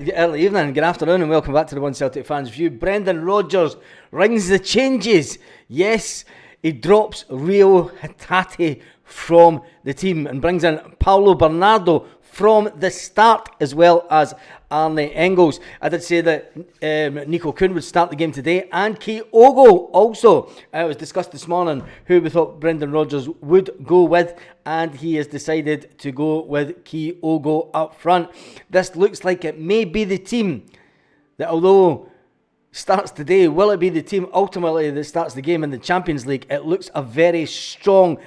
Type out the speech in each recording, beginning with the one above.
Early evening, good afternoon, and welcome back to the One Celtic Fans View. Brendan Rodgers rings the changes. Yes, he drops Rio Hatate from the team and brings in Paulo Bernardo from the start, as well as Arne Engels. I did say that Nico Kuhn would start the game today, and Kyogo also. It was discussed this morning who we thought Brendan Rodgers would go with, and he has decided to go with Kyogo up front. This looks like it may be the team that, although starts today, will it be the team ultimately that starts the game in the Champions League? It looks a very strong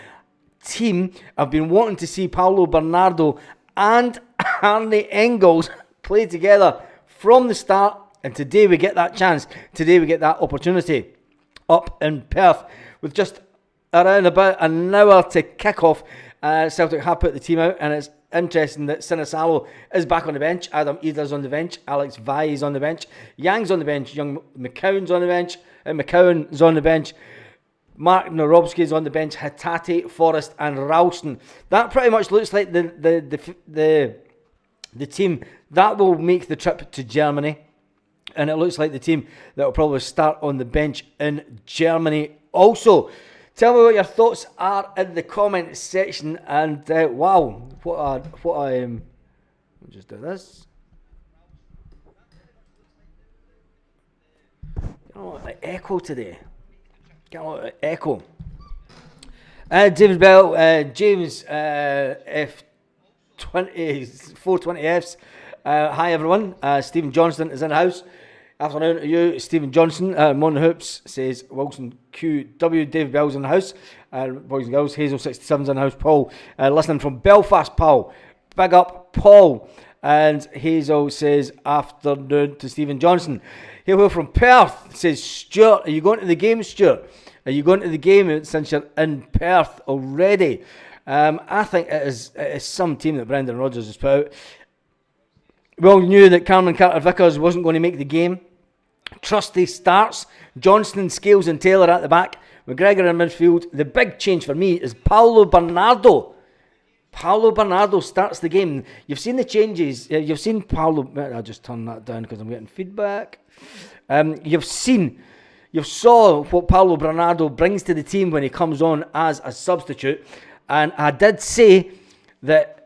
team. I've been wanting to see Paulo Bernardo and Arne Engels play together from the start, and today we get that chance. Today we get that opportunity up in Perth with just around about an hour to kick off. Celtic have put the team out, and it's interesting that Sinisalo is back on the bench. Adam Ida's on the bench. Alex Vai is on the bench. Yang's on the bench. Young McCowan's on the bench. McCowan's on the bench. Mark Norobsky's on the bench. Hatate, Forrest, and Ralston. That pretty much looks like the team that will make the trip to Germany, and it looks like the team that will probably start on the bench in Germany also. Tell me what your thoughts are in the comment section, and wow, what I am. I'll just do this. Get a lot of echo today. Get a lot of echo. David Bell, James F20 420Fs. Hi everyone. Stephen Johnston is in the house. Afternoon to you, Stephen Johnson. Mon Hoops says Wilson QW. David Bell's in the house. Boys and girls, Hazel67's in the house. Paul, listening from Belfast, Paul. Big up, Paul. And Hazel says afternoon to Stephen Johnson. Hail from Perth says Stuart. Are you going to the game, Stuart? Are you going to the game since you're in Perth already? I think it is some team that Brendan Rodgers has put out. We all knew that Cameron Carter-Vickers wasn't going to make the game. Trusty starts. Johnston, Scales and Taylor at the back. McGregor in midfield. The big change for me is Paulo Bernardo. Paulo Bernardo starts the game. You've seen the changes. You've seen Paulo... I'll just turn that down because I'm getting feedback. You saw what Paulo Bernardo brings to the team when he comes on as a substitute. And I did say that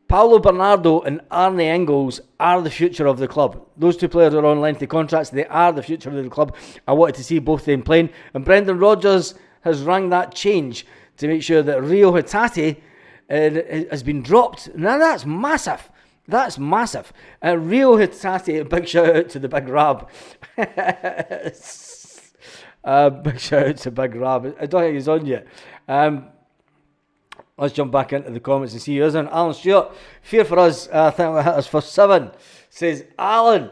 Paulo Bernardo and Arne Engels are the future of the club. Those two players are on lengthy contracts. They are the future of the club. I wanted to see both of them playing. And Brendan Rodgers has rang that change to make sure that Rio Hatate has been dropped. Now that's massive. That's massive. Rio Hatate, big shout out to the Big Rab. Big shout out to Big Rab. I don't think he's on yet. Let's jump back into the comments and see who isn't. Alan Stewart, fear for us. I think we'll hit us for 7, says Alan.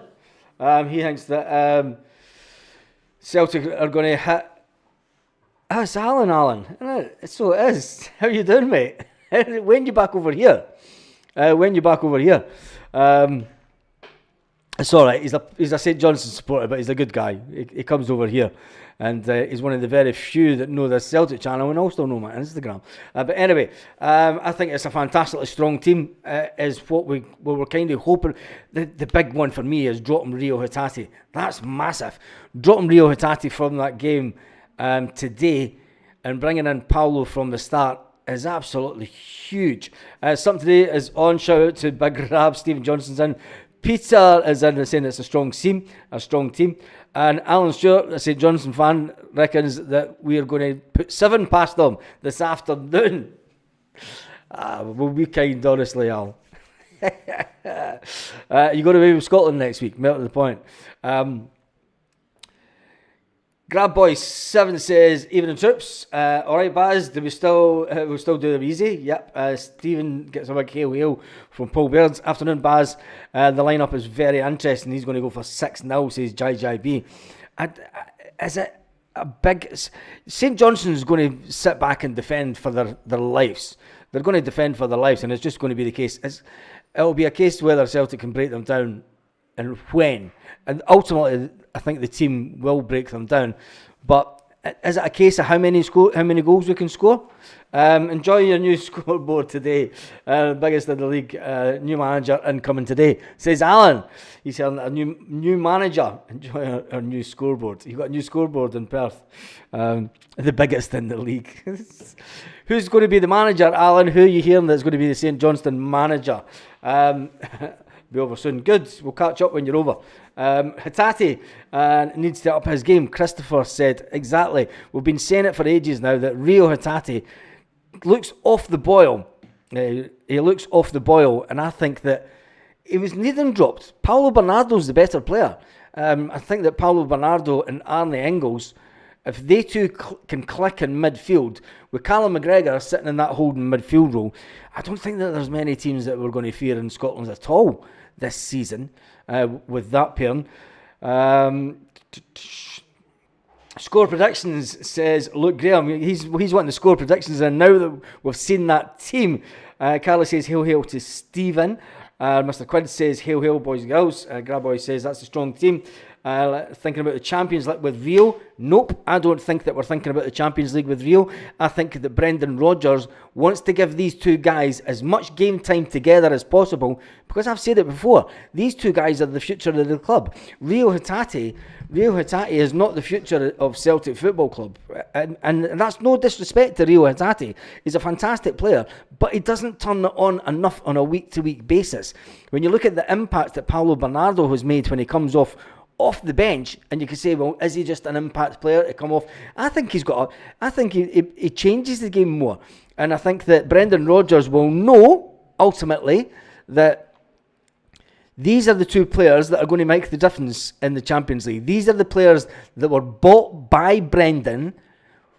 He thinks that Celtic are going to hit. Oh, it's Alan. So it is. How you doing, mate? When you back over here? It's all right. He's a St Johnstone supporter, but he's a good guy. He comes over here, and he's one of the very few that know the Celtic channel and also know my Instagram. But anyway, I think it's a fantastically strong team. Is what we were kind of hoping. The big one for me is dropping Rio Hatate. That's massive. Dropping Rio Hatate from that game today and bringing in Paulo from the start is absolutely huge. Something today is on. Shout out to Big Rab. Stephen Johnson's in. Peter is in saying it's a strong team. And Alan Stewart, a St Johnstone fan, reckons that we are going to put 7 past them this afternoon. We'll be kind, honestly, Al. You're going to be with Scotland next week, melt to the point. Grab Boy 7 says, evening troops. Alright, Baz, we'll still do them easy. Yep. Stephen gets a big hail from Paul Bairds. Afternoon, Baz. The lineup is very interesting. He's going to go for 6-0, says Jai B. Is it a big... St Johnstone's going to sit back and defend for their lives. They're going to defend for their lives, and it's just going to be the case. It'll be a case whether Celtic can break them down and when. And ultimately, I think the team will break them down. But Is it a case of how many goals we can score? Enjoy your new scoreboard today. Biggest in the league. New manager incoming today. Says Alan. He's saying a new manager. Enjoy our new scoreboard. You got a new scoreboard in Perth. The biggest in the league. Who's going to be the manager, Alan? Who are you hearing that's going to be the St Johnstone manager? Be over soon. Good. We'll catch up when you're over. Hatate needs to up his game. Christopher said exactly. We've been saying it for ages now that Rio Hatate looks off the boil. He looks off the boil, and I think that he was needing dropped. Paulo Bernardo's the better player. I think that Paulo Bernardo and Arne Engels, if they two can click in midfield, with Callum McGregor sitting in that holding midfield role, I don't think that there's many teams that we're going to fear in Scotland at all this season with that pairing. Score predictions, says Luke Graham. He's wanting to score predictions, and now that we've seen that team, Carla says hail to Stephen. Mr. Quinn says hail boys and girls. Graboy says that's a strong team. Thinking about the Champions League with Rio? Nope, I don't think that we're thinking about the Champions League with Rio. I think that Brendan Rodgers wants to give these two guys as much game time together as possible, because I've said it before, these two guys are the future of the club. Rio Hatate is not the future of Celtic Football Club, and that's no disrespect to Rio Hatate. He's a fantastic player, but he doesn't turn it on enough on a week-to-week basis. When you look at the impact that Paulo Bernardo has made when he comes off the bench, and you can say, well, is he just an impact player to come off? I think he changes the game more, and I think that Brendan Rodgers will know ultimately that these are the two players that are going to make the difference in the Champions League. These are the players that were bought by Brendan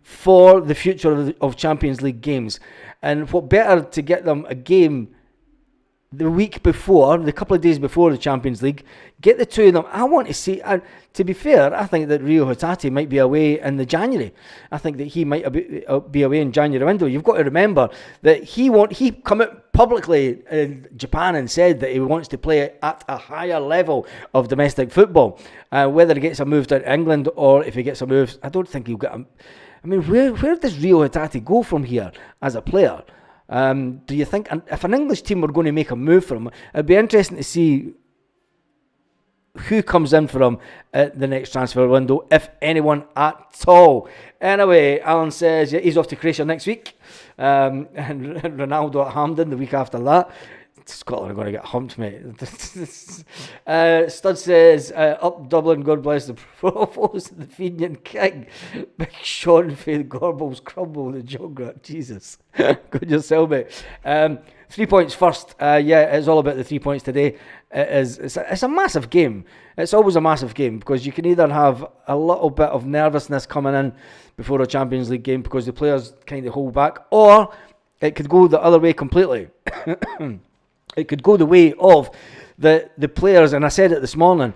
for the future of Champions League games, and what better to get them a game the week before, the couple of days before the Champions League, get the two of them. I want to see, to be fair, I think that Rio Hatate might be away in the January. I think that he might be away in January window. You've got to remember that he come out publicly in Japan and said that he wants to play at a higher level of domestic football. Whether he gets a move to England or if he gets a move, I don't think he'll get a... I mean, where does Rio Hatate go from here as a player? Do you think if an English team were going to make a move for him, it'd be interesting to see who comes in for him at the next transfer window, if anyone at all. Anyway, Alan says he's off to Croatia next week, and Ronaldo at Hampden the week after that. Scotland are going to get humped, mate. Stud says, up Dublin, God bless the Provost, the Fenian King. Big Sean for the Gorbals crumble the juggernaut. Jesus. Good yourself, mate. 3 points first. It's all about the 3 points today. It's a massive game. It's always a massive game, because you can either have a little bit of nervousness coming in before a Champions League game because the players kind of hold back, or it could go the other way completely. It could go the way of the players, and I said it this morning,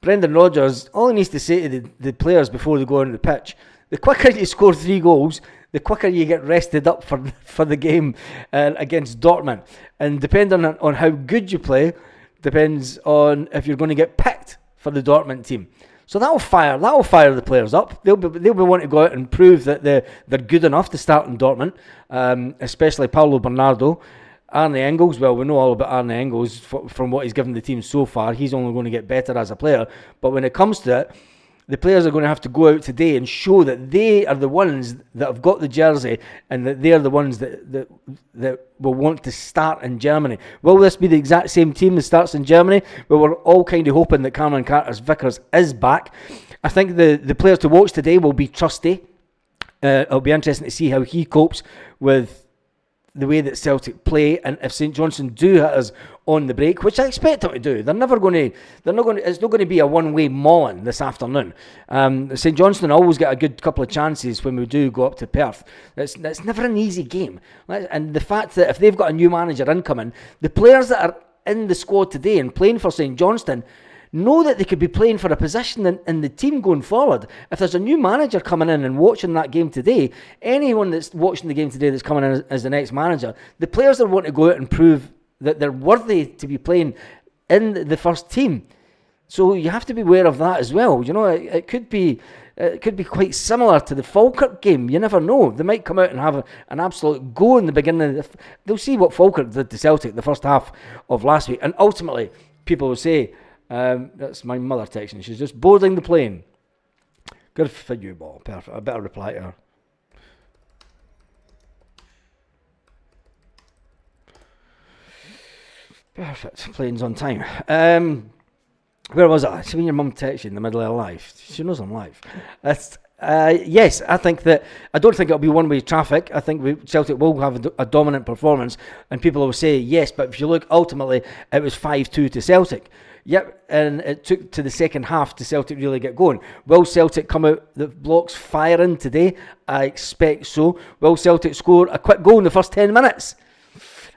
Brendan Rodgers, all he needs to say to the players before they go on the pitch, the quicker you score 3 goals, the quicker you get rested up for the game against Dortmund. And depending on how good you play, depends on if you're going to get picked for the Dortmund team. So that'll fire the players up. They'll be wanting to go out and prove that they're good enough to start in Dortmund, especially Paulo Bernardo. Arne Engels, well, we know all about Arne Engels from what he's given the team so far. He's only going to get better as a player. But when it comes to it, the players are going to have to go out today and show that they are the ones that have got the jersey, and that they are the ones that will want to start in Germany. Will this be the exact same team that starts in Germany? Well, we're all kind of hoping that Cameron Carter-Vickers is back. I think the players to watch today will be Trusty. It'll be interesting to see how he copes with the way that Celtic play, and if St Johnstone do hit us on the break, which I expect them to do. It's not going to be a one-way mauling this afternoon. St Johnstone always get a good couple of chances when we do go up to Perth. It's never an easy game. And the fact that if they've got a new manager incoming, the players that are in the squad today and playing for St Johnstone know that they could be playing for a position in the team going forward. If there's a new manager coming in and watching that game today, anyone that's watching the game today that's coming in as the next manager, the players are wanting to go out and prove that they're worthy to be playing in the first team. So you have to be aware of that as well. You know, it could be It could be quite similar to the Falkirk game. You never know. They might come out and have an absolute go in the beginning. They'll see what Falkirk did to Celtic the first half of last week. And ultimately, people will say, that's my mother texting, she's just boarding the plane. Good for you, Ball. Perfect. I better reply to her. Perfect. Plane's on time. Where was I? See, when your mum texts you in the middle of life, she knows I'm live. Yes, I don't think it'll be one-way traffic. I think Celtic will have a dominant performance, and people will say yes, but if you look, ultimately, it was 5-2 to Celtic. Yep, and it took to the second half to Celtic really get going. Will Celtic come out the blocks firing today? I expect so. Will Celtic score a quick goal in the first 10 minutes?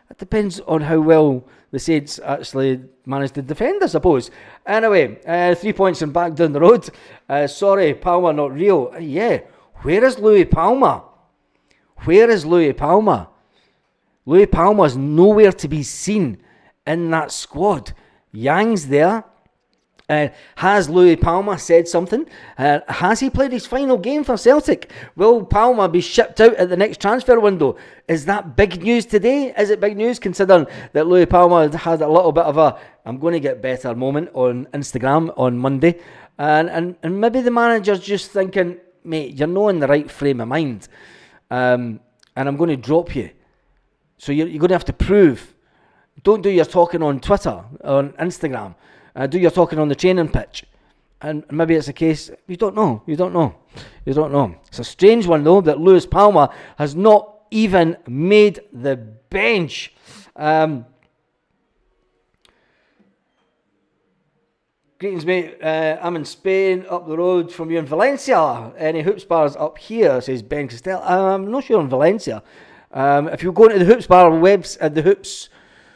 It depends on how well the Saints actually managed to defend, I suppose. Anyway, 3 points and back down the road. Sorry, Palma, not real. Yeah, where is Louis Palma? Where is Louis Palma? Louis Palma is nowhere to be seen in that squad. Yang's there. Has Louis Palma said something? Has he played his final game for Celtic? Will Palma be shipped out at the next transfer window? Is that big news today? Is it big news considering that Louis Palma had a little bit of a I'm going to get better moment on Instagram on Monday? And maybe the manager's just thinking, mate, you're not in the right frame of mind. And I'm going to drop you. So you're going to have to prove. Don't do your talking on Twitter, on Instagram. Do your talking on the training pitch. And maybe it's a case, you don't know. It's a strange one, though, that Louis Palma has not even made the bench. Greetings, mate. I'm in Spain, up the road from you in Valencia. Any hoops bars up here, says Ben Castell. I'm not sure in Valencia. If you go into the hoops bar the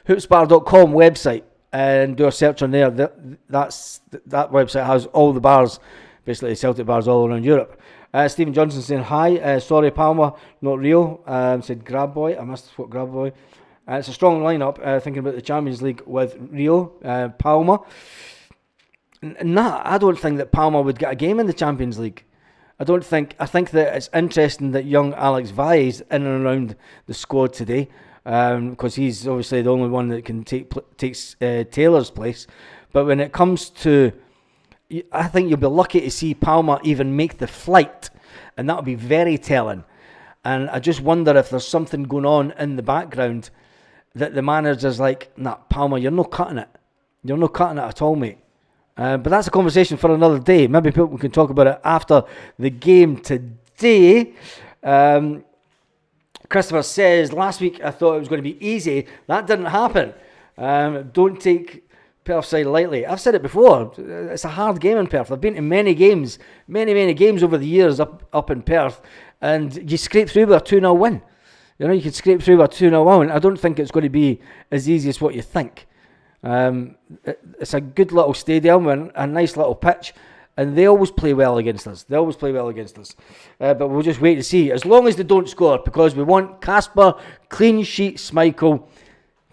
hoopsbar.com website and do a search on there, that website has all the bars, basically Celtic bars all around Europe. Stephen Johnson saying hi. Sorry, Palma, not real. Said Grab Boy. I missed what Grab Boy. It's a strong lineup. Thinking about the Champions League with Rio, Palma. Nah, I don't think that Palma would get a game in the Champions League. I think that it's interesting that young Alex Valle is in and around the squad today, because he's obviously the only one that can takes Taylor's place. But when it comes to, I think you'll be lucky to see Palma even make the flight, and that'll be very telling. And I just wonder if there's something going on in the background that the manager's like, nah, Palma, you're not cutting it. You're not cutting it at all, mate. But that's a conversation for another day. Maybe people can talk about it after the game today. Christopher says, last week I thought it was going to be easy. That didn't happen. Don't take Perth side lightly. I've said it before. It's a hard game in Perth. I've been to many games over the years up in Perth. And you scrape through with a 2-0 win. You know, you can scrape through with a 2-0 win. I don't think it's going to be as easy as what you think. It's a good little stadium and a nice little pitch, and they always play well against us. But we'll just wait to see, as long as they don't score, because we want Kasper clean sheet Schmeichel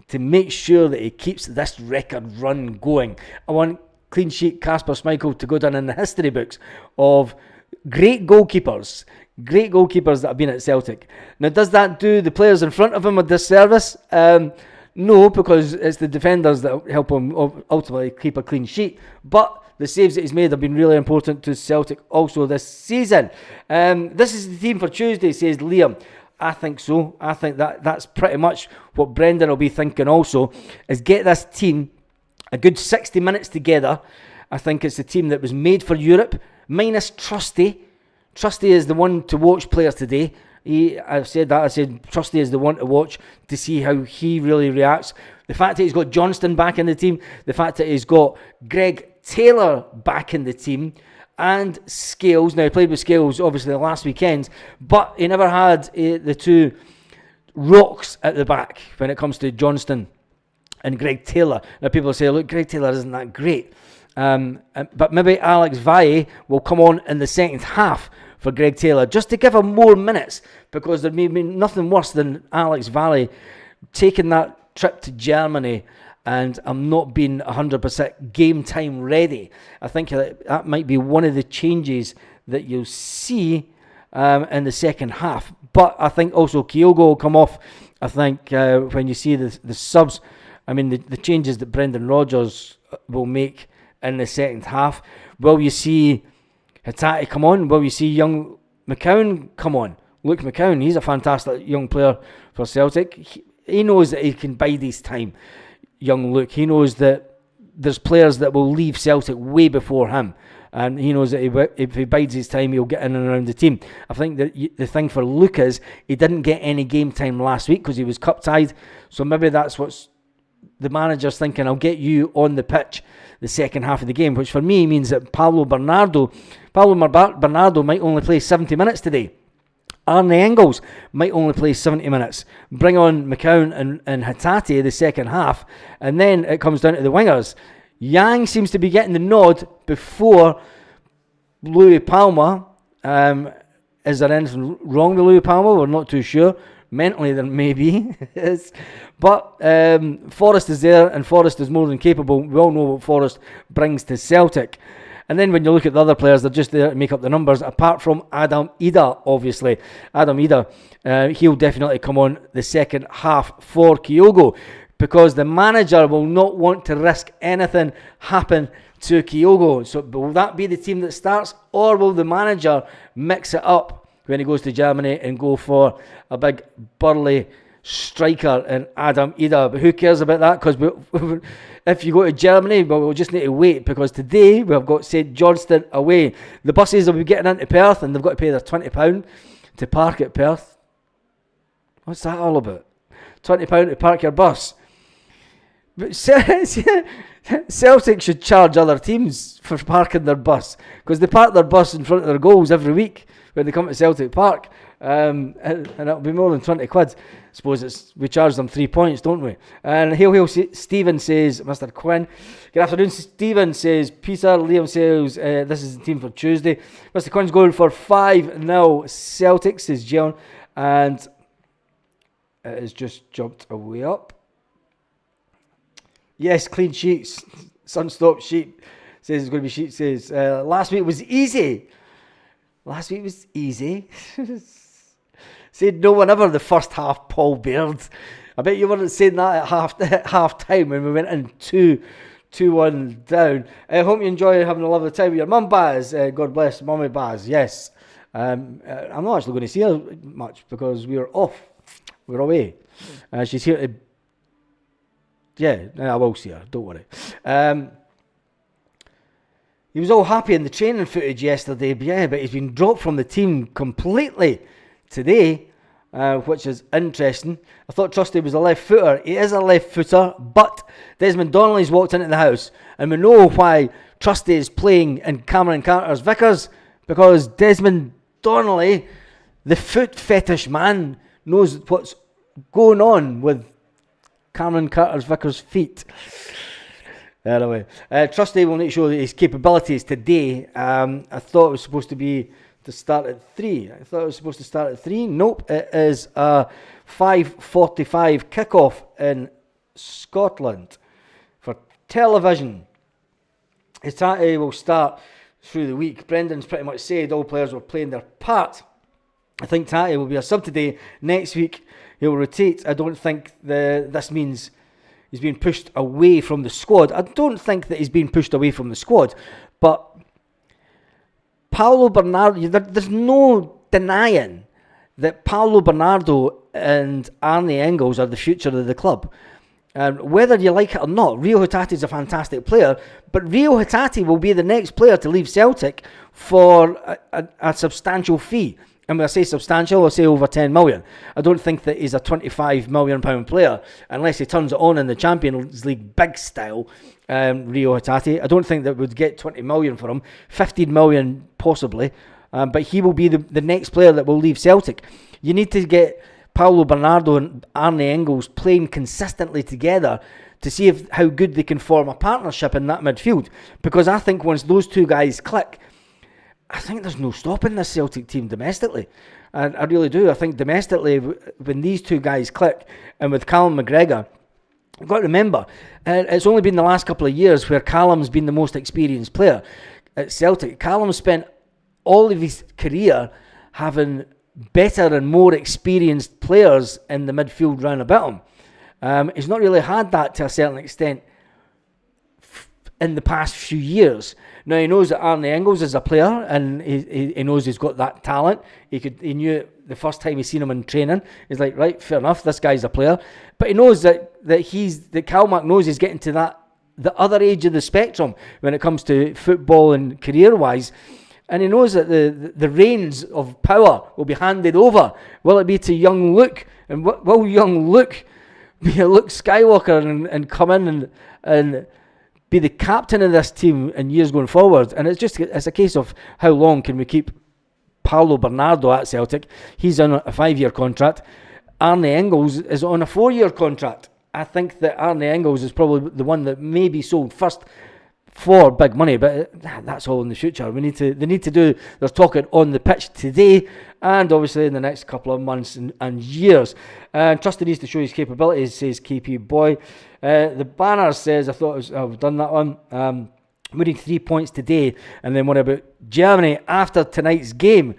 to make sure that he keeps this record run going. I want clean sheet Kasper Schmeichel to go down in the history books of great goalkeepers that have been at Celtic. Now, does that do the players in front of him a disservice? No, because it's the defenders that help him ultimately keep a clean sheet. But the saves that he's made have been really important to Celtic also this season. This is the team for Tuesday, says Liam. I think so. I think that's pretty much what Brendan will be thinking also, is get this team a good 60 minutes together. I think it's the team that was made for Europe, minus Trusty. Trusty is the one to watch players today. I've said that. I said Trusty is the one to watch to see how he really reacts. The fact that he's got Johnston back in the team, the fact that he's got Greg Taylor back in the team, and Scales. Now, he played with Scales, obviously, the last weekend, but he never had the two rocks at the back when it comes to Johnston and Greg Taylor. Now, people say, look, Greg Taylor isn't that great. But maybe Alex Valle will come on in the second half for Greg Taylor, just to give him more minutes, because there may be nothing worse than Alex Valle taking that trip to Germany and I'm not being 100% game time ready. I think that might be one of the changes that you'll see in the second half. But I think also Kyogo will come off. I think when you see the subs, I mean the changes that Brendan Rodgers will make in the second half. Will you see Hatate come on? Will you see young McCowan come on? Luke McCowan, he's a fantastic young player for Celtic. He knows that he can bide his time, young Luke. He knows that there's players that will leave Celtic way before him. And he knows that if he bides his time, he'll get in and around the team. I think that the thing for Luke is he didn't get any game time last week because he was cup tied. So maybe that's what's the manager's thinking. I'll get you on the pitch the second half of the game, which for me means that Pablo Bernardo might only play 70 minutes today. Arne Engels might only play 70 minutes. Bring on McCowan and Hatate the second half, and then it comes down to the wingers. Yang seems to be getting the nod before Louis Palma. Is there anything wrong with Louis Palma? We're not too sure. Mentally, there may be. But Forrest is there, and Forrest is more than capable. We all know what Forrest brings to Celtic. And then when you look at the other players, they're just there to make up the numbers, apart from Adam Ida, obviously. Adam Ida, he'll definitely come on the second half for Kyogo, because the manager will not want to risk anything happen to Kyogo. So will that be the team that starts, or will the manager mix it up when he goes to Germany and go for a big burly striker in Adam Ida? But who cares about that? Because if you go to Germany, we'll just need to wait, because today we've got St Johnstone away. The buses will be getting into Perth, and they've got to pay their £20 to park at Perth. What's that all about? £20 to park your bus. But Celtic should charge other teams for parking their bus, because they park their bus in front of their goals every week when they come to Celtic Park, and it'll be more than 20 quid. I suppose we charge them 3 points, don't we? And Hail Stephen says, Mr. Quinn, good afternoon. Stephen says, Peter. Liam says, this is the team for Tuesday. Mr. Quinn's going for 5-0 Celtic, says John, and it has just jumped away up. Yes, clean sheets. Sunstop sheet says it's going to be sheet. Says last week was easy. Last week was easy. Said no one ever the first half, Paul Baird. I bet you weren't saying that at half time when we went in 2-1 down. I hope you enjoy having a lovely time with your mum, Baz. God bless Mummy Baz. Yes. I'm not actually going to see her much because we were off. We're away. She's here to... Yeah, I will see her, don't worry. He was all happy in the training footage yesterday, but he's been dropped from the team completely today, which is interesting. I thought Trusty was a left footer. He is a left footer, but Desmond Donnelly's walked into the house, and we know why Trusty is playing in Cameron Carter's Vickers, because Desmond Donnelly, the foot fetish man, knows what's going on with Cameron Carter's Vickers' feet. Anyway, Trusty will need to show his capabilities today. I thought it was supposed to start at 3. Nope, it is a 5:45 kickoff in Scotland for television. Hatate will start through the week. Brendan's pretty much said all players were playing their part. I think Hatate will be a sub today. Next week he'll rotate. I don't think this means he's being pushed away from the squad. I don't think that he's being pushed away from the squad. But Paulo Bernardo, there's no denying that Paulo Bernardo and Arne Engels are the future of the club. Whether you like it or not, Rio Hatate is a fantastic player, but Rio Hatate will be the next player to leave Celtic for a substantial fee. And when I say substantial, I'll say over 10 million. I don't think that he's a £25 million player unless he turns it on in the Champions League big style, Rio Hatate. I don't think that would get 20 million for him. 15 million possibly. But he will be the next player that will leave Celtic. You need to get Paulo Bernardo and Arne Engels playing consistently together to see how good they can form a partnership in that midfield. Because I think once those two guys click, I think there's no stopping this Celtic team domestically. And I really do. I think domestically, when these two guys click, and with Callum McGregor, you've got to remember, it's only been the last couple of years where Callum's been the most experienced player at Celtic. Callum spent all of his career having better and more experienced players in the midfield round about him. He's not really had that to a certain extent in the past few years. Now, he knows that Arne Engels is a player, and he knows he's got that talent. He knew it the first time he seen him in training. He's like, right, fair enough, this guy's a player. But he knows that Kalmark knows he's getting to the other age of the spectrum when it comes to football and career-wise. And he knows that the reins of power will be handed over. Will it be to young Luke? And will young Luke be a Luke Skywalker and come in and be the captain of this team in years going forward? And it's a case of how long can we keep Paulo Bernardo at Celtic. He's on a 5-year contract. Arne Engels is on a 4-year contract. I think that Arne Engels is probably the one that may be sold first for big money, but that's all in the future. They need to do their talking on the pitch today, and obviously in the next couple of months and years. Trusty needs to show his capabilities, says KP Boy. The banner says, I've done that one. We need 3 points today, and then what about Germany after tonight's game?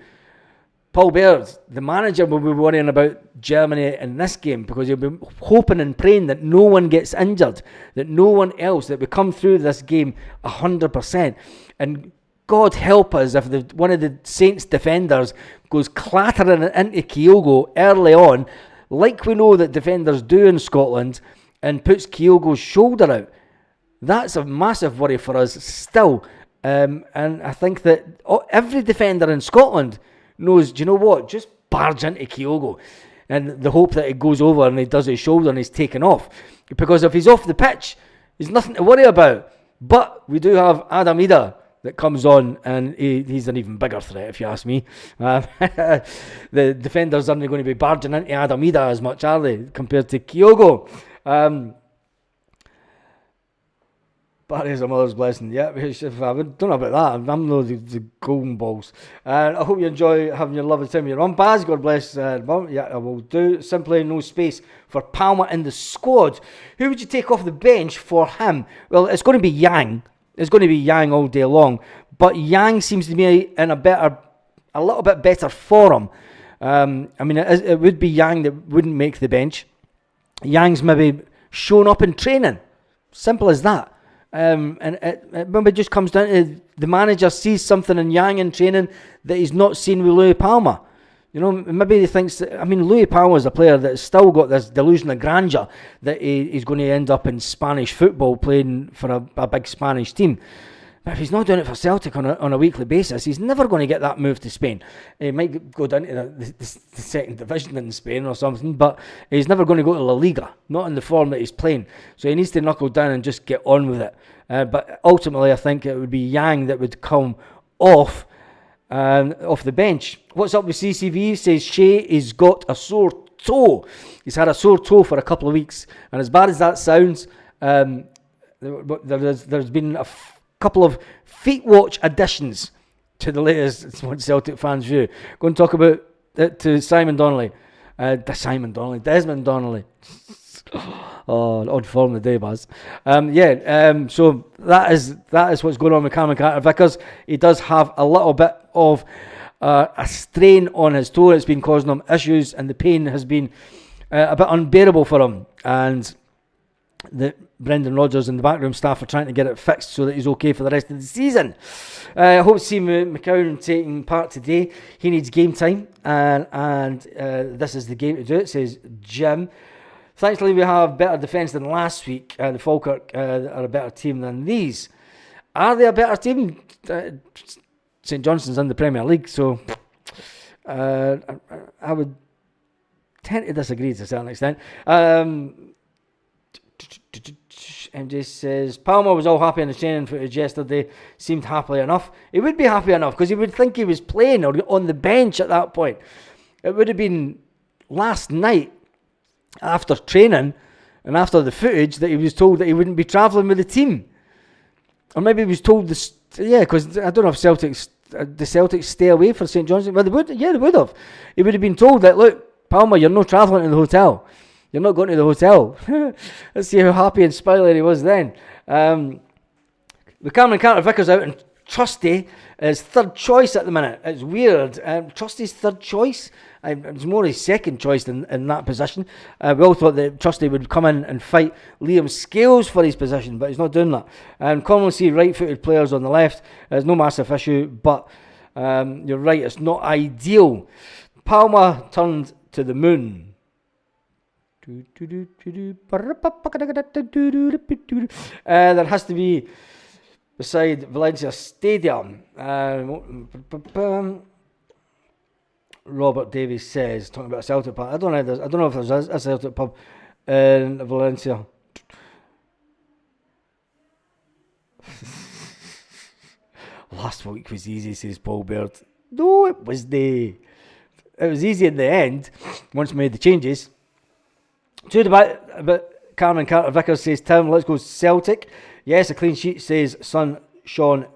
Paul Baird, the manager, will be worrying about Germany in this game because he'll be hoping and praying that no one gets injured, that no one else, that we come through this game 100%. And God help us if one of the Saints defenders goes clattering into Kyogo early on, like we know that defenders do in Scotland, and puts Kyogo's shoulder out. That's a massive worry for us still. And I think that every defender in Scotland knows, do you know what, just barge into Kyogo, and the hope that it goes over and he does his shoulder and he's taken off, because if he's off the pitch, there's nothing to worry about. But we do have Adam Ida that comes on, and he's an even bigger threat, if you ask me. The defenders aren't going to be barging into Adam Ida as much, are they, compared to Kyogo? Barry's a mother's blessing. Yeah, I don't know about that. I'm not the golden balls. I hope you enjoy having your lovely time with your mum. Baz, God bless mum. Yeah, I will do. Simply no space for Palmer in the squad. Who would you take off the bench for him? Well, it's going to be Yang. It's going to be Yang all day long. But Yang seems to be in a little bit better form. I mean, it would be Yang that wouldn't make the bench. Yang's maybe shown up in training. Simple as that. And it maybe just comes down to the manager sees something in Yang in training that he's not seen with Louis Palmer. You know, maybe he thinks that, I mean, Louis Palmer is a player that's still got this delusion of grandeur that he's going to end up in Spanish football playing for a big Spanish team. But if he's not doing it for Celtic on a weekly basis, he's never going to get that move to Spain. He might go down to the second division in Spain or something, but he's never going to go to La Liga, not in the form that he's playing. So he needs to knuckle down and just get on with it. But ultimately, I think it would be Yang that would come off the bench. What's up with CCV? Says Shea has got a sore toe. He's had a sore toe for a couple of weeks. And as bad as that sounds, there's been a couple of feet watch additions to the latest One Celtic Fans View. Go and talk about it to Desmond Donnelly. Oh, odd form of the day, Baz. So that is what's going on with Cameron Carter-Vickers. He does have a little bit of a strain on his toe. It's been causing him issues, and the pain has been a bit unbearable for him. And Brendan Rodgers and the backroom staff are trying to get it fixed so that he's okay for the rest of the season. I hope to see McCowan taking part today. He needs game time, and this is the game to do it, says Jim. Thankfully, we have better defence than last week. The Falkirk are a better team than these. Are they a better team? St Johnstone's in the Premier League, so I would tend to disagree to a certain extent. MJ says Palmer was all happy in the training footage yesterday. Seemed happy enough. He would be happy enough because he would think he was playing or on the bench at that point. It would have been last night after training and after the footage that he was told that he wouldn't be travelling with the team, or maybe he was told this. Yeah, because I don't know if the Celtics stay away for St Johnstone. Well, they would. Yeah, they would have. He would have been told that, look, Palmer, you're not travelling to the hotel. You're not going to the hotel. Let's see how happy and smiley he was then. With Cameron Carter-Vickers out in Trusty is third choice at the minute. It's weird. Trusty's third choice. It's more his second choice in that position. We all thought that Trusty would come in and fight Liam Scales for his position, but he's not doing that. Commonly see right-footed players on the left. There's no massive issue, but you're right, it's not ideal. Palmer turned to the moon. There has to be beside Valencia Stadium. Robert Davies says, talking about a Celtic pub. I don't know if there's a Celtic pub in Valencia. Last week was easy, says Paul Baird. No, it was easy in the end once we made the changes. To the back, but Cameron Carter Vickers says, Tim, let's go Celtic. Yes, a clean sheet, says Shunstone's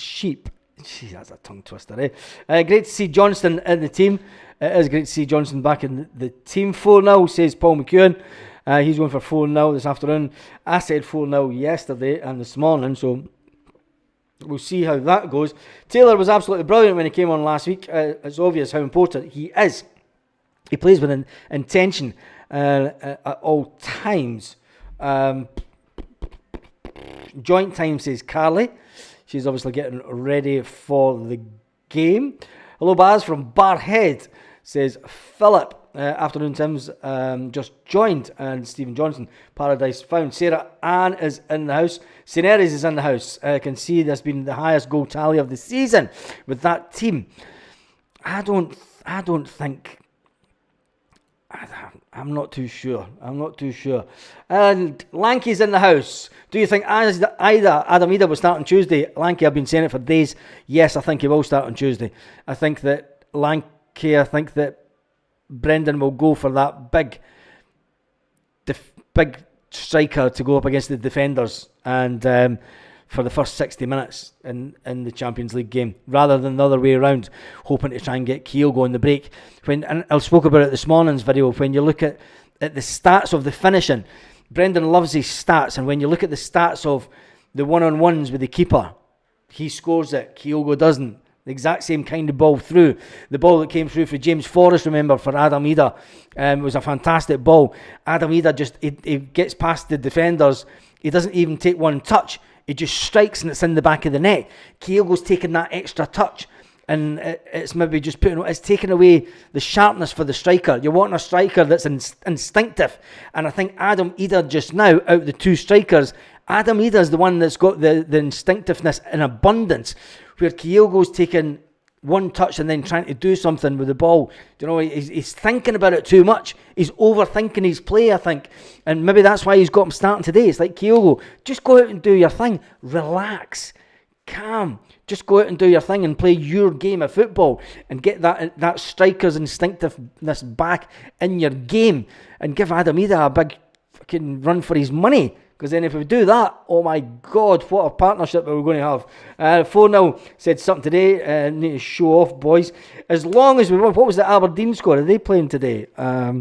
Sheep. Gee, that's a tongue twister, eh? Great to see Johnston in the team. It is great to see Johnston back in the team. 4-0, says Paul McEwen. He's going for 4-0 this afternoon. I said 4-0 yesterday and this morning, so we'll see how that goes. Taylor was absolutely brilliant when he came on last week. It's obvious how important he is. He plays with intention at all times. Joint time, says Carly. She's obviously getting ready for the game. Hello, Baz from Barhead, says Philip. Afternoon Tim's just joined, and Stephen Johnson, Paradise found. Sarah Ann is in the house. St. Eris is in the house. Can see there's been the highest goal tally of the season with that team. I don't think. I'm not too sure. And Lanky's in the house. Do you think either Adam Ida will start on Tuesday? Lanky, I've been saying it for days. Yes, I think he will start on Tuesday. I think that Brendan will go for that big striker to go up against the defenders and for the first 60 minutes in the Champions League game, rather than the other way around, hoping to try and get Kyogo on the break. And I spoke about it this morning's video, when you look at the stats of the finishing, Brendan loves his stats, and when you look at the stats of the one-on-ones with the keeper, he scores it, Kyogo doesn't. The exact same kind of ball through. The ball that came through for James Forrest, remember, for Adam Ida, was a fantastic ball. Adam Ida he gets past the defenders. He doesn't even take one touch. He just strikes and it's in the back of the net. Kyogo's taking that extra touch, and it's maybe just it's taking away the sharpness for the striker. You're wanting a striker that's instinctive. And I think Adam Ida just now, out of the two strikers, Adam Ida is the one that's got the instinctiveness in abundance, where Kyogo's taking one touch and then trying to do something with the ball. You know, he's thinking about it too much. He's overthinking his play, I think. And maybe that's why he's got him starting today. It's like, Kyogo, just go out and do your thing. Relax. Calm. Just go out and do your thing and play your game of football and get that striker's instinctiveness back in your game, and give Adam Ida a big fucking run for his money. Because then if we do that, oh my God, what a partnership that we're going to have. 4-0 said something today. Need to show off, boys. As long as we won. What was the Aberdeen score? Are they playing today? Let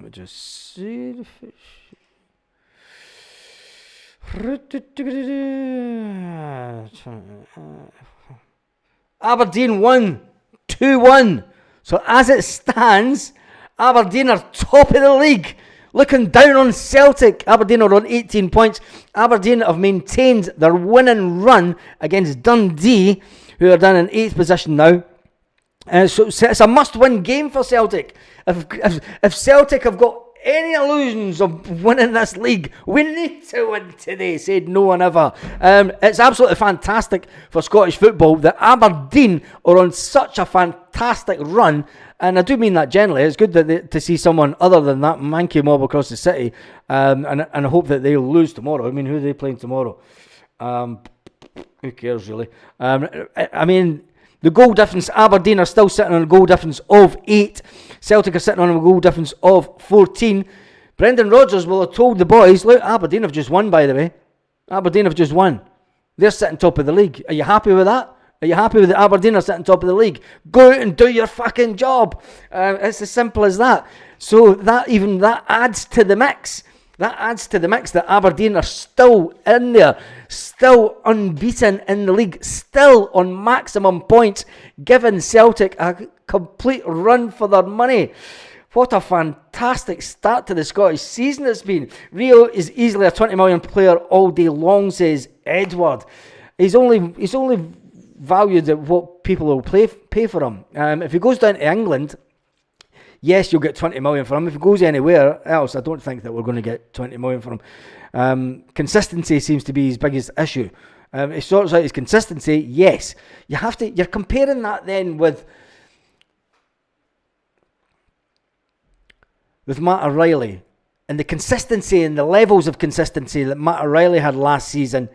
me just see. Aberdeen won 2-1. So as it stands, Aberdeen are top of the league. Looking down on Celtic. Aberdeen are on 18 points. Aberdeen have maintained their winning run against Dundee, who are down in 8th position now. So it's a must-win game for Celtic. If Celtic have got any illusions of winning this league, we need to win today, said no one ever. It's absolutely fantastic for Scottish football that Aberdeen are on such a fantastic run, and I do mean that generally. It's good to see someone other than that manky mob across the city, and I hope that they'll lose tomorrow. I mean, who are they playing tomorrow? Who cares, really? I mean, the goal difference, Aberdeen are still sitting on a goal difference of 8. Celtic are sitting on a goal difference of 14. Brendan Rodgers will have told the boys, look, Aberdeen have just won, by the way. Aberdeen have just won. They're sitting top of the league. Are you happy with that? Are you happy with the Aberdeen are sitting top of the league? Go out and do your fucking job. It's as simple as that. So that adds to the mix. That adds to the mix that Aberdeen are still in there, still unbeaten in the league, still on maximum points, giving Celtic a complete run for their money. What a fantastic start to the Scottish season it's been. Rio is easily a 20 million player all day long, says Edward. He's only valued at what people will pay for him. If he goes down to England, yes, you'll get 20 million for him. If he goes anywhere else, I don't think that we're going to get 20 million for him. Consistency seems to be his biggest issue. He sorts out his consistency, yes. You're comparing that then with Matt O'Reilly, and the consistency and the levels of consistency that Matt O'Reilly had last season,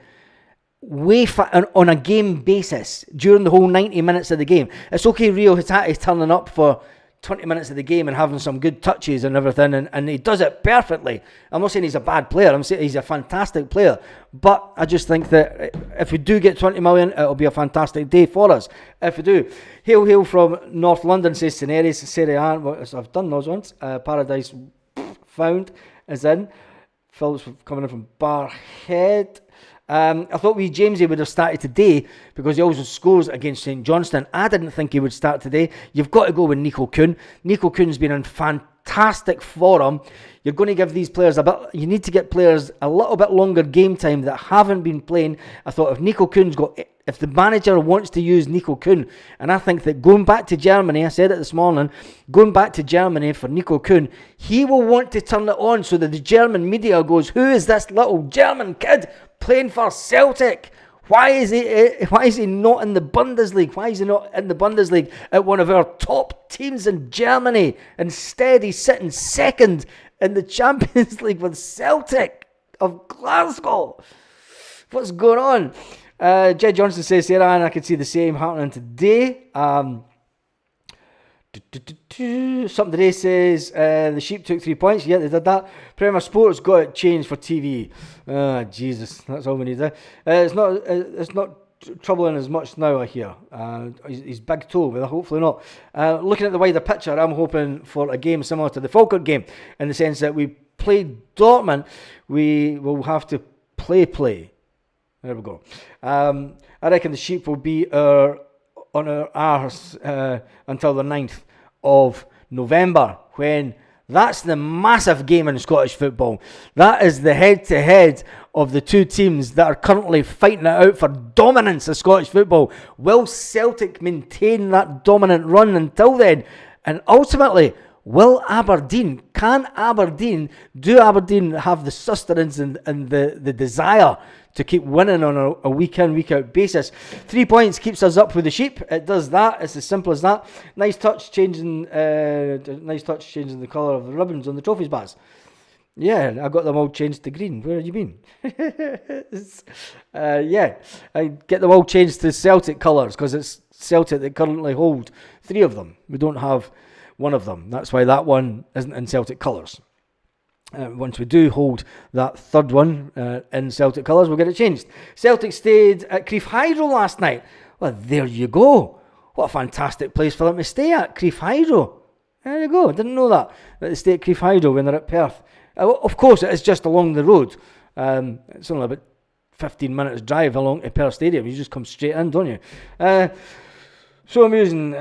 on a game basis during the whole 90 minutes of the game. It's okay, Rio Hitati turning up for 20 minutes of the game and having some good touches and everything, and he does it perfectly. I'm not saying he's a bad player, I'm saying he's a fantastic player, but I just think that if we do get 20 million, it'll be a fantastic day for us, if we do. Hail from North London, says Cineris, Serie A, I've done those once. Paradise Found is in. Phillips coming in from Barhead. I thought Jamesy would have started today because he always scores against St Johnstone. I didn't think he would start today. You've got to go with Nico Kuhn. Nico Kuhn's been in fantastic form. You're going to give these players you need to get players a little bit longer game time that haven't been playing. I thought if the manager wants to use Nico Kuhn, and I think that going back to Germany, I said it this morning, going back to Germany for Nico Kuhn, he will want to turn it on so that the German media goes, who is this little German kid playing for Celtic? Why is he not in the Bundesliga? Why is he not in the Bundesliga at one of our top teams in Germany? Instead, he's sitting second in the Champions League with Celtic of Glasgow. What's going on? Jed Johnson says, Sarah, and I can see the same happening today. Something today says the Sheep took 3 points. Yeah, they did that. Premier Sports got it changed for TV. Jesus, that's all we need. It's not troubling as much now, I hear. He's big toe, but hopefully not. Looking at the wider picture, I'm hoping for a game similar to the Falkirk game, in the sense that we played Dortmund, we will have to play. There we go. I reckon the Sheep will be on our arse until the 9th of November, when that's the massive game in Scottish football. That is the head-to-head of the two teams that are currently fighting it out for dominance of Scottish football. Will Celtic maintain that dominant run until then? And ultimately, do Aberdeen have the sustenance and the desire to keep winning on a week-in, week-out basis? 3 points keeps us up with the Sheep. It does that. It's as simple as that. Nice touch changing the colour of the ribbons on the trophies bars. Yeah, I got them all changed to green. Where have you been? Yeah, I get them all changed to Celtic colours because it's Celtic that currently hold 3 of them. We don't have one of them. That's why that one isn't in Celtic colours. Once we do hold that third one in Celtic colours, we'll get it changed. Celtic stayed at Crieff Hydro last night. Well, there you go. What a fantastic place for them to stay at, Crieff Hydro. There you go. Didn't know that they stay at Crieff Hydro when they're at Perth. Of course, it is just along the road. It's only about 15 minutes drive along to Perth Stadium. You just come straight in, don't you? So amusing.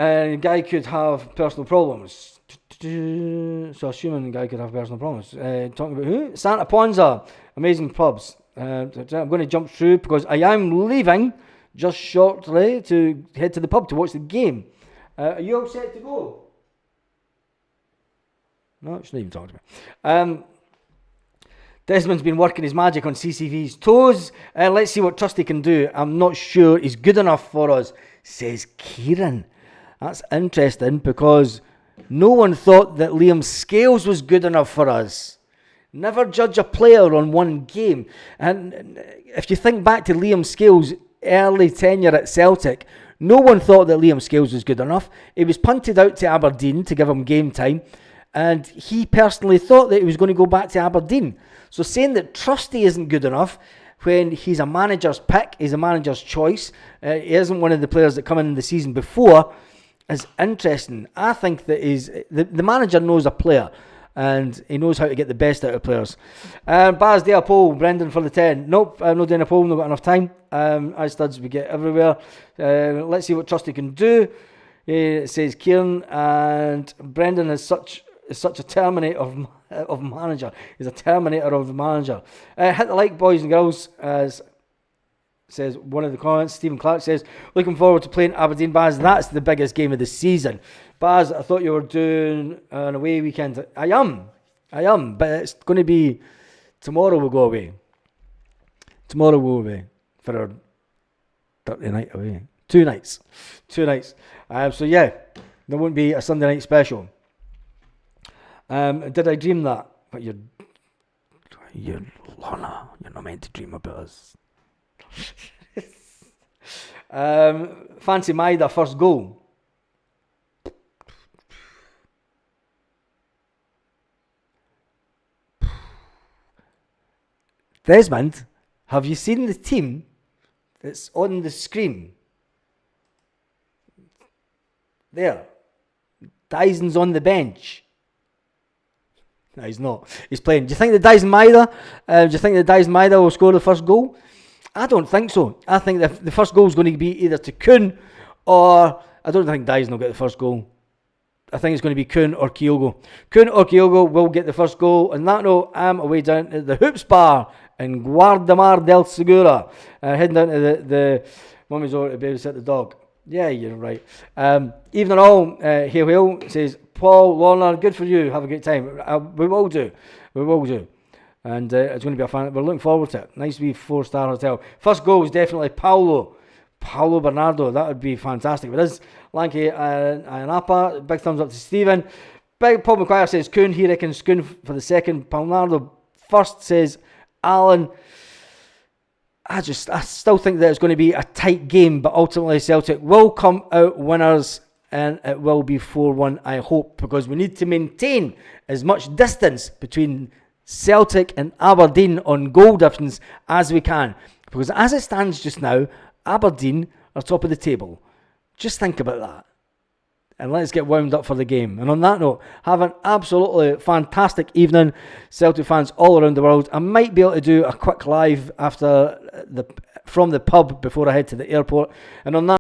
Guy could have personal problems. So assuming the guy could have personal problems. Talking about who? Santa Ponza. Amazing pubs. I'm going to jump through because I am leaving just shortly to head to the pub to watch the game. Are you all set to go? No, it's not even talking to me. Desmond's been working his magic on CCV's toes. Let's see what Trusty can do. I'm not sure he's good enough for us, says Kieran. That's interesting because no one thought that Liam Scales was good enough for us. Never judge a player on one game. And if you think back to Liam Scales' early tenure at Celtic, no one thought that Liam Scales was good enough. He was punted out to Aberdeen to give him game time, and he personally thought that he was going to go back to Aberdeen. So saying that Trusty isn't good enough, when he's a manager's pick, he's a manager's choice. He isn't one of the players that come in the season before. Is interesting. I think that the manager knows a player and he knows how to get the best out of players. Baz, do a poll. Brendan for the 10. Nope, I'm not doing a poll. Not got enough time. As studs we get everywhere. Let's see what Trusty can do. It says Kieran, and Brendan is such a terminator of manager. He's a terminator of the manager. Hit the like, boys and girls. As says one of the comments. Stephen Clark says, looking forward to playing Aberdeen. Baz, that's the biggest game of the season. Baz, I thought you were doing an away weekend. I am, but it's going to be tomorrow. We'll go away. Tomorrow we'll go away for our Thursday night away. 2 nights. So yeah, there won't be a Sunday night special. Did I dream that? But you're Lorna. You're not meant to dream about us. Fancy Maida first goal. Desmond, have you seen the team that's on the screen? There. Dyson's on the bench. No, he's not. He's playing. Do you think that Dyson Maida will score the first goal? I don't think so. I think the first goal is going to be either to Kuhn or... I don't think Dyson will get the first goal. I think it's going to be Kuhn or Kyogo. Kuhn or Kyogo will get the first goal. And that note, I'm away down to the Hoops Bar in Guardamar del Segura. Heading down to the mummy's over to babysit the dog. Yeah, you're right. Evening all, Hail Hail says, Paul, Lorna, good for you. Have a great time. We will do. And it's going to be a fun. We're looking forward to it. Nice wee 4-star hotel. First goal is definitely Paulo Bernardo. That would be fantastic. But it is Lanky and Appa. Big thumbs up to Stephen. Big Paul McQuire says Kuhn. He reckons Kuhn for the second. Bernardo first, says Alan. I still think that it's going to be a tight game, but ultimately Celtic will come out winners, and it will be 4-1, I hope, because we need to maintain as much distance between Celtic and Aberdeen on goal difference as we can, because as it stands just now, Aberdeen are top of the table. Just think about that, and let's get wound up for the game. And on that note, have an absolutely fantastic evening, Celtic fans all around the world. I might be able to do a quick live from the pub before I head to the airport. And on that